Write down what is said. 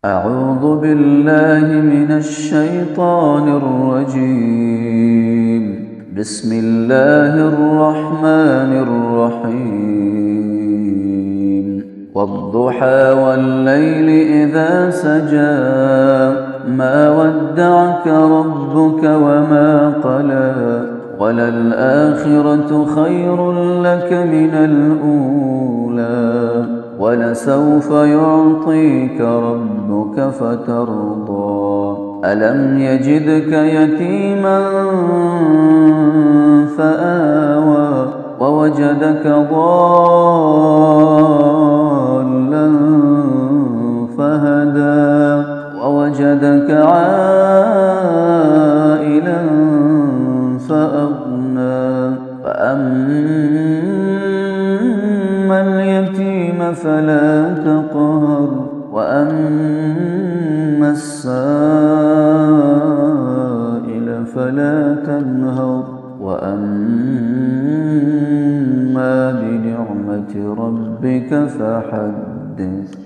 أعوذ بالله من الشيطان الرجيم. بسم الله الرحمن الرحيم. والضحى والليل إذا سجى ما ودعك ربك وما قلى وللآخرة خير لك من الأولى ولسوف يعطيك ربك فترضى ألم يجدك يتيما فآوى ووجدك ضالا فهدى ووجدك عائلا فأغنى فأما اليتيم فلا تقهر وأما السائل فلا تنهر وأما بنعمة ربك فحدث.